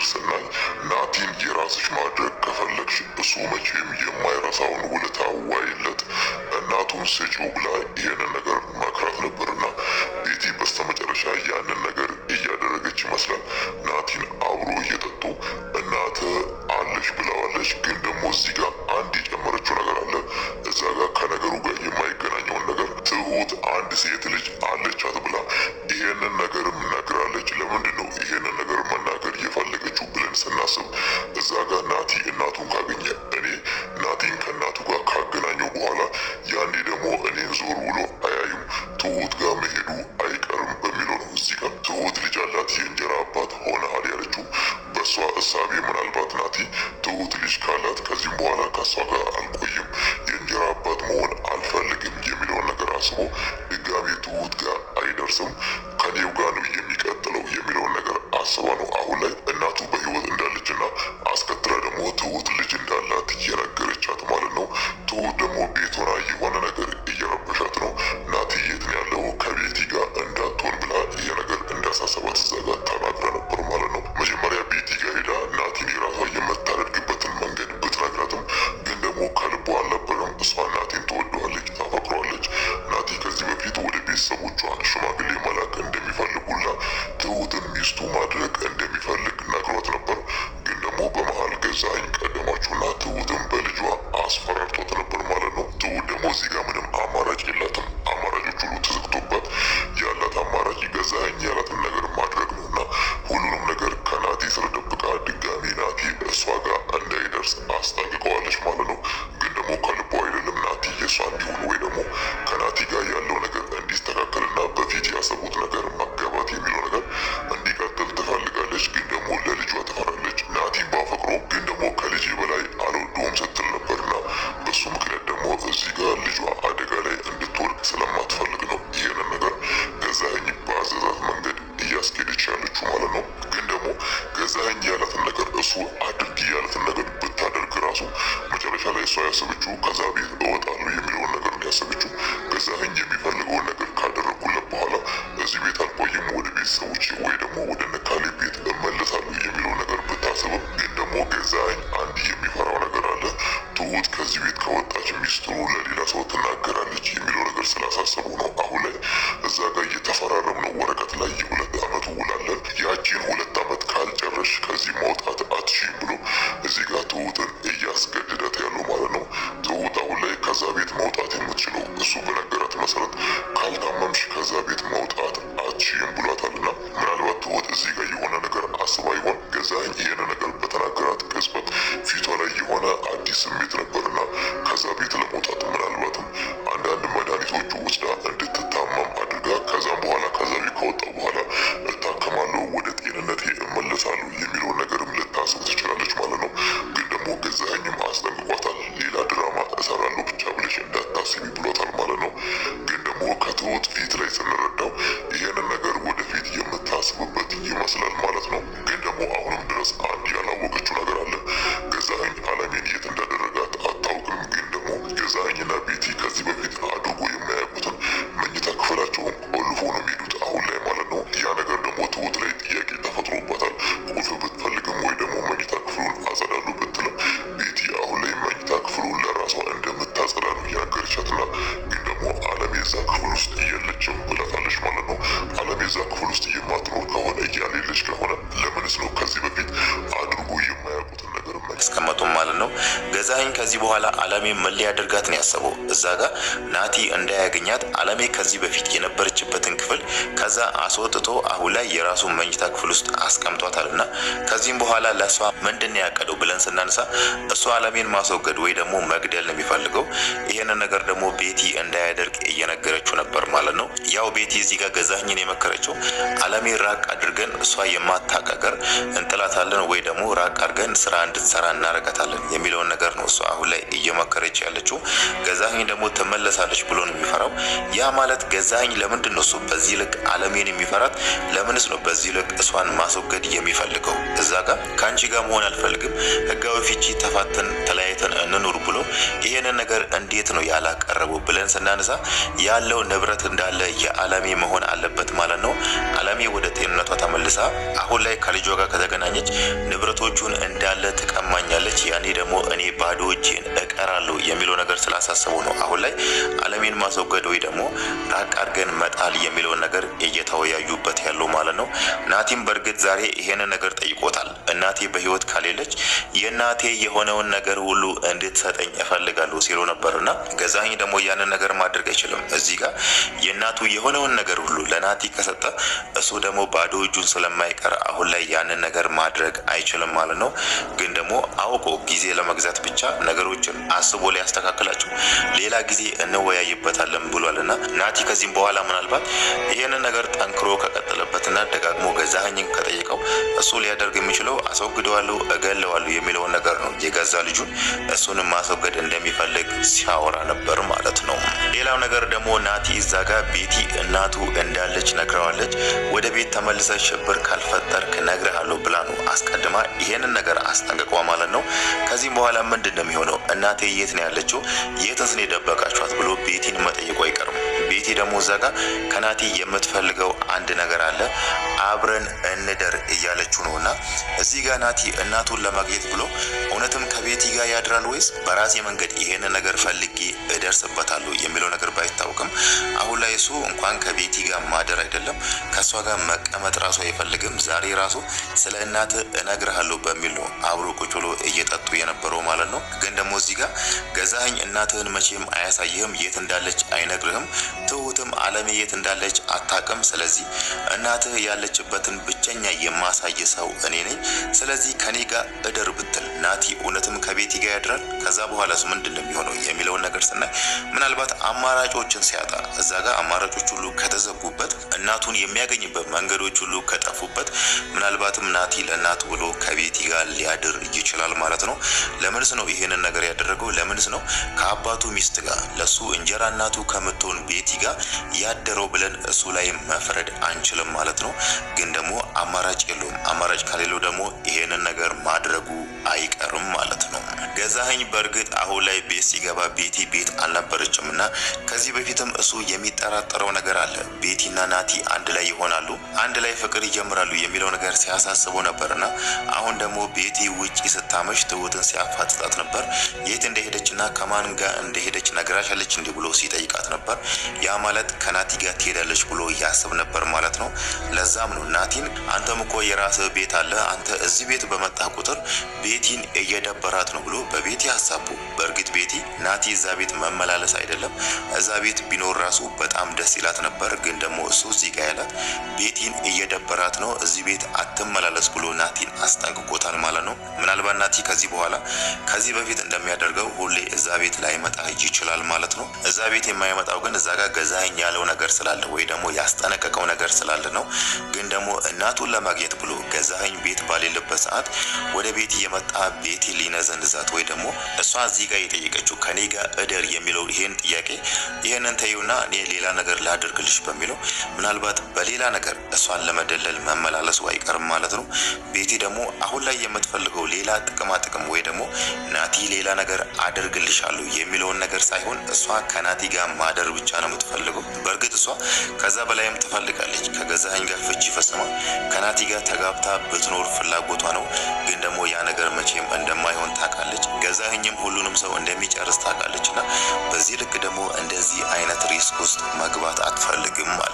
ነገር ስናይ ናቲን የራስሽ ማድረግ ከፈለግሽ እሱ መቼም የማይረሳውን ውለታ ዋይለት እናቱን ስጪው ብላ ይህንን ነገር መክራት ነበርና ቤቲ በስተመጨረሻ ያንን ነገር እያደረገች ይመስላል። ናቲን አብሮ እየጠጡ እናት አለሽ ብለዋለች። ግን ደግሞ እዚህ ጋር አንድ የጨመረችው ነገር አለ። እዛ ጋር ከነገሩ ጋር የማይገናኘውን ነገር ትሁት አንድ ሴት ልጅ አለቻት ብላ ይሄንን ነገርም ነግራለች። ለምንድን ነው ይሄንን ነገር መናገር የፈለገችው ብለን ስናስብ እዛ ጋር ናቲ እናቱን ካገኘ እኔ ናቲን ከእናቱ ጋር ካገናኘው በኋላ ያኔ ደግሞ እኔን ዞር ብሎ አያዩም ትሁት ጋር መሄዱ አይቀርም በሚለው ነው። እዚህ ጋር ትሁት ልጅ አላት የእንጀራ አባት ሆነሃል ያለችው በእሷ እሳቤ ምናልባት ናቲ ትሁት ልጅ ካላት ከዚህም በኋላ ከእሷ ጋር አልቆይም የእንጀራ አባት መሆን አልፈልግም የሚለውን ነገር አስቦ ድጋሜ ትሁት ጋር አይደርስም ከኔው ጋር ነው የሚቀጥለው የሚለውን ነገር አስባ ነው አሁን ላይ እናቱ በህይወት እንዳለችና አስከትላ ደግሞ ትሁት ልጅ እንዳላት እየነገረቻት ማለት ነው። ትሁት ደግሞ ቤት ሆና የሆነ ነገር እየረበሻት ነው። ናቲ የት ነው ያለው ከቤቲ ጋር እንዳትሆን ብላ ይሄ ነገር እንዳሳሰባት እዛ ጋር ተናግራ ነበር ማለት ነው። መጀመሪያ ቤቲ ጋር ሄዳ ናቲን የራሷ የምታደርግበትን መንገድ ብትነግራትም ግን ደግሞ ከልቧ አልነበረም። እሷ ናቲን ትወደዋለች፣ ታፈቅረዋለች። ናቲ ከዚህ በፊት ወደ ቤተሰቦቿ ሽማግሌ መላክ እንደሚፈልጉላ ትሁትን ሚስቱ ማድረግ እንደሚፈልግ ነግሯት ነበር። ግን ደግሞ በመሀል ገዛኸኝ ቀደማችሁና ትሁትን በልጇ አስፈራርቷት ነበር ማለት ነው። ትሁት ደግሞ እዚህ ጋር ምንም አማራጭ የላትም። አማራጮች ሁሉ ተዘግቶባት ያላት አማራጭ ገዛኸኝ ያላትን ነገር ማድረግ ነው እና ሁሉንም ነገር ከናቲ ስር ደብቃ ድጋሚ ናቲ እሷ ጋር እንዳይደርስ አስጠንቅቀዋለች ማለት ነው። ግን ደግሞ ከልቧ አይደለም ናቲ የእሷ እንዲሆን ወይ ደግሞ ከናቲ ጋር ያለው ነገር እንዲስተካከልና በፊት ያሰቡት ነገር መጋባት የሚለው ነገር እንዲቀጥል ትፈልጋለች። ግን ደግሞ ለልጇ ትፈራለች። ናቲን ባፈቅሮ ግን ደግሞ ከልጄ በላይ አልወደውም ስትል ነበርና በሱ ምክንያት ደግሞ እዚህ ጋር ልጇ አደጋ ላይ እንድትወድቅ ስለማትፈልግ ነው ይህንን ነገር ገዛኸኝ በአዘዛት መንገድ እያስኬደች ያለችው ማለት ነው። ግን ደግሞ ገዛኸኝ ያላትን ነገር እሱ አድርጊ ያላትን ነገር ብታደርግ ራሱ መጨረሻ ላይ እሷ ያሰበችው ከዛ ቤት እወጣለሁ የሚለውን ነገር ነው ያሰበችው። ገዛኸኝ የሚፈልገውን ነገር ካደረጉለት በኋላ እዚህ ቤት አልቆይም ወደ ቤተሰቦች ወይ ደግሞ ወደ ነካሌ ቤት እመለሳለሁ የሚለው ነገር ብታስብም ግን ደግሞ ገዛኸኝ አንድ የሚፈራው ነገር አለ። ትሁት ከዚህ ቤት ከወጣች ሚስጥሩ ለሌላ ሰው ትናገራለች የሚለው ነገር ስላሳሰበው ነው አሁን ላይ እዛ ጋር እየተፈራረም ነው። ወረቀት ላይ የ2 ዓመት ውላለ ያቺን 2 ዓመት ካልጨረሽ ከዚህ መውጣት አትችይም ብሎ እዚህ ጋር ትሁትን እያስገድዳት ያለው ማለት ነው። ትሁት አሁን ላይ ከዛ ቤት መውጣት የምትችለው እሱ በነገራት መሰረት ካልታመምሽ ከዛ ቤት መውጣት አትችይም ብሏታልና ምናልባት ትሁት እዚህ ጋር የሆነ ነገር አስባ ይሆን ገዛኸኝ ይህን ነገር በተናገራት ቅጽበት ፊቷ ላይ የሆነ አዲስ ስሜት ነበርና ከዛ ቤት ለመውጣት ምናልባትም አንዳንድ መድኃኒቶቹ ወስዳ እንድትታመም አድርጋ ከዛም በኋላ ከዛ ቤት ከወጣ በኋላ እታከማለሁ ወደ ጤንነቴ እመለሳለሁ የሚለውን ነገርም ልታስብ ትችላለች ማለት ነው። ግን ደግሞ ገዛኸኝም አስጠንቅቋታል። ሌላ ድራማ እሰራለሁ ብቻ ብለሽ እንዳታስቢ ብሎታል ማለት ነው። ግን ደግሞ ከትሁት ፊት ላይ ስንረዳው ይህንን ነገር ወደፊት የምታስብበት ይመስላል ማለት ነው። ግን ደግሞ አሁንም ድረስ አንድ ያላወቀችው ነገር አለ። ገዛኸኝ አለሜን የት እንዳደረጋት አታውቅም። ግን ደግሞ ገዛኸኝና ቤቲ ከዚህ በፊት አድርጎ የማያውቁትን መኝታ ክፍላቸውን ቆልፎ ነው የሚሄዱት አሁን ላይ ማለት ነው። ያ ነገር ደግሞ ትሁት ላይ ጥያቄ ተፈጥሮባታል። ቁልፍ ብትፈልግም ወይ ደግሞ መኝታ ክፍሉን አጸዳሉ ብትልም ቤቲ አሁን ላይ መኝታ ክፍሉን ለራሷ እንደምታጸዳ ነው እየነገረቻትና ግን ደግሞ አለም የዛ ክፍል ውስጥ የለችም ብላታለች ማለት ነው። አለም የዛ ክፍል ውስጥ የማትኖር ከሆነ እያሌለች ከሆነ ለምንስ ነው ከዚህ በፊት አድርጎ የማያውቁትን ነገር እስከመጡም ማለት ነው። ገዛኸኝ ከዚህ በኋላ አለሜ ምን ሊያደርጋት ነው ያሰበው? እዛ ጋር ናቲ እንዳያገኛት አለሜ ከዚህ በፊት የነበረችበትን ክፍል ከዛ አስወጥቶ አሁን ላይ የራሱ መኝታ ክፍል ውስጥ አስቀምጧታልና ከዚህም በኋላ ለሷ ምንድን ያቀደው ብለን ስናነሳ እሷ አለሜን ማስወገድ ወይ ደግሞ መግደል ነው የሚፈልገው። ይሄንን ነገር ደግሞ ቤቲ እንዳያደርግ እየነገረችው ነበር ማለት ነው። ያው ቤቲ እዚህ ጋር ገዛኸኝን የመከረችው አለሜን ራቅ አድርገን እሷ የማታቀቀር እንጥላታለን ወይ ደግሞ ራቅ አድርገን ስራ እንድትሰራ እናረጋታለን የሚለውን ነገር ነው እሷ አሁን ላይ እየመከረች ያለችው። ገዛኸኝ ደግሞ ትመለሳለች ብሎ ነው የሚፈራው። ያ ማለት ገዛኸኝ ለምንድን ነው እሱ በዚህ ልክ አለሜን የሚፈራት? ለምንስ ነው በዚህ ልክ እሷን ማስወገድ የሚፈልገው? እዛ ጋር ከአንቺ ጋር መሆን አልፈልግም፣ ህጋዊ ፍቺ ተፋተን ተለያይተን እንኑር ብሎ ይሄንን ነገር እንዴት ነው ያላቀረበው ብለን ስናነሳ ያለው ንብረት እንዳለ የአለሜ መሆን አለበት ማለት ነው። አለሜ ወደ ጤንነቷ ተመልሳ አሁን ላይ ከልጇ ጋር ከተገናኘች እንዳለ ትቀማኛለች፣ ያኔ ደግሞ እኔ ባዶ እጄን እቀራለሁ የሚለው ነገር ስላሳሰበው ነው አሁን ላይ አለሜን ማስወገድ ወይ ደግሞ ራቅ አድርገን መጣል የሚለው ነገር እየተወያዩበት ያለው ማለት ነው። ናቲም በእርግጥ ዛሬ ይሄንን ነገር ጠይቆታል። እናቴ በህይወት ካሌለች የእናቴ የሆነውን ነገር ሁሉ እንድትሰጠኝ እፈልጋለሁ ሲሉ ነበርና ገዛኸኝ ደግሞ ያንን ነገር ማድረግ አይችልም። እዚህ ጋር የእናቱ የሆነውን ነገር ሁሉ ለናቲ ከሰጠ እሱ ደግሞ ባዶ እጁን ስለማይቀር አሁን ላይ ያንን ነገር ማድረግ አይችልም ማለት ነው። ግን ደግሞ አውቆ ጊዜ ለመግዛት ብቻ ነገሮችን አስቦ ሊያስተካክላቸው ሌላ ጊዜ እንወያይበታለን ብሏልና ናቲ ከዚህም በኋላ ምናልባት ይሄንን ነገር ጠንክሮ ከቀጠለበትና ደጋግሞ ገዛኸኝን ከጠየቀው እሱ ሊያደርግ የሚችለው አስወግደዋለሁ እገለዋለሁ የሚለውን ነገር ነው። የገዛ ልጁን እሱንም ማስወገድ እንደሚፈልግ ሲያወራ ነበር ማለት ነው። ሌላው ነገር ደግሞ ናቲ እዛ ጋር ቤቲ እናቱ እንዳለች ነግረዋለች። ወደ ቤት ተመልሰሽ ሽብር ካልፈጠርክ ነግረሃለሁ ብላ ነው አስቀድማ ይሄንን ነገር አስጠንቅቋ ማለት ነው። ከዚህም በኋላ ምንድን ነው የሚሆነው? እናቴ የት ነው ያለችው? የትስ ነው የደበቃችኋት ብሎ ቤቲን መጠየቁ አይቀርም። ቤቲ ደግሞ እዛ ጋር ከናቲ የምትፈልገው አንድ ነገር አለ፣ አብረን እንደር እያለችው ነውና እዚህ ጋር ናቲ እናቱን ለማግኘት ብሎ እውነትም ከቤቲ ጋር ያድራል ወይስ በራሴ መንገድ ይሄንን ነገር ፈልጌ እደርስበታለሁ የሚለው ነገር ባይታወቅም አሁን ላይ እሱ እንኳን ከቤቲ ጋር ማደር አይደለም ከሷ ጋር መቀመጥ ራሱ አይፈልግም። ዛሬ ራሱ ስለ እናት እነግርሃለሁ በሚል ነው አብሮ ቁጭ ብሎ እየጠጡ የነበረው ማለት ነው። ግን ደግሞ እዚህ ጋር ገዛኸኝ እናትህን መቼም አያሳይህም፣ የት እንዳለች አይነግርህም። ትሁትም አለሜ የት እንዳለች አታቅም። ስለዚህ እናትህ ያለችበትን ብቸኛ የማሳይ ሰው እኔ ነኝ። ስለዚህ ከኔ ጋር እደር ብትል ናቲ እውነትም ከቤቲ ጋር ያድራል? ከዛ በኋላስ ምንድን ነው የሚሆነው የሚለውን ነገር ስናይ ምናልባት አማራጮችን ሲያጣ እዛ ጋር አማራጮች ሁሉ ከተዘጉበት እናቱን የሚያገኝበት መንገዶች ሁሉ ከጠፉበት ምናልባትም ናቲ ለእናቱ ብሎ ከቤቲ ጋር ሊያድር ይችላል ማለት ነው። ለምንስ ነው ይሄንን ነገር ያደረገው? ለምንስ ነው ከአባቱ ሚስት ጋር ለሱ እንጀራ እናቱ ከምትሆን ቤቲ ጋር ያደረው ብለን እሱ ላይ መፍረድ አንችልም ማለት ነው። ግን ደግሞ አማራጭ የለውም። አማራጭ ከሌለው ደግሞ ይሄንን ነገር ማድረጉ አይቀርም ማለት ነው። ገዛኸኝ በእርግጥ አሁን ላይ ቤት ሲገባ ቤቲ ቤት አልነበረችምና ከዚህ በፊትም እሱ የሚጠራጠረው ነገር አለ። ቤቲና ናቲ አንድ ላይ ይሆናሉ፣ አንድ ላይ ፍቅር ይጀምራሉ የሚለው ነገር ሲያሳስበው ነበርና አሁን ደግሞ ቤቲ ውጪ ስታመሽ ትሁትን ሲያፋጥጣት ነበር። የት እንደሄደችና ከማን ጋር እንደሄደች ነግራሻለች እንዲህ ብሎ ሲጠይቃት ነበር። ያ ማለት ከናቲ ጋር ትሄዳለች ብሎ ያስብ ነበር ማለት ነው። ለዛም ነው ናቲን አንተም እኮ የራስህ ቤት አለ፣ አንተ እዚህ ቤት በመጣ ቁጥር ቤቲን እየደበራት ነው ብሎ በቤቲ ሀሳቡ። በእርግጥ ቤቲ ናቲ እዛ ቤት መመላለስ አይደለም እዛ ቤት ቢኖር ራሱ በጣም ደስ ይላት ነበር። ግን ደግሞ እሱ እዚህ ጋር ያላት ቤቲን እየደበራት ነው፣ እዚህ ቤት አትመላለስ ብሎ ናቲን አስጠንቅቆታል ማለት ነው። ምናልባት ናቲ ከዚህ በኋላ ከዚህ በፊት እንደሚያደርገው ሁሌ እዛ ቤት ላይመጣ ይችላል ማለት ነው። እዛ ቤት የማይመጣው ግን እዛ ጋር ገዛኸኝ ያለው ነገር ስላለ ወይ ደግሞ ያስጠነቀቀው ነገር ስላለ ነው። ግን ደግሞ እናቱን ለማግኘት ብሎ ገዛኸኝ ቤት ባሌለበት ሰዓት ወደ ቤቲ የመጣ ቤቲ ሊነዘንዛት ወይ ደግሞ እሷ እዚህ ጋር የጠየቀችው ከኔ ጋር እደር የሚለው ይሄን ጥያቄ ይሄንን ተይውና እኔ ሌላ ነገር ላደርግልሽ በሚለው ምናልባት በሌላ ነገር እሷን ለመደለል መመላለሱ አይቀርም ማለት ነው። ቤቲ ደግሞ አሁን ላይ የምትፈልገው ሌላ ጥቅም ወይ ደግሞ ናቲ ሌላ ነገር አደርግልሻለሁ የሚለውን ነገር ሳይሆን እሷ ከናቲ ጋር ማደር ብቻ ነው የምትፈልገው። በእርግጥ እሷ ከዛ በላይም ትፈልጋለች። ከገዛኸኝ ጋር ፍቺ ፈጽማ ከናቲ ጋር ተጋብታ ብትኖር ፍላጎቷ ነው። ግን ደግሞ ያ ነገር መቼም እንደማይሆን ታውቃለች። ገዛኸኝም ሁሉንም ሰው እንደሚጨርስ ታውቃለችና በዚህ ልክ ደግሞ እንደዚህ አይነት ሪስክ ውስጥ መግባት አትፈልግም ማለት ነው።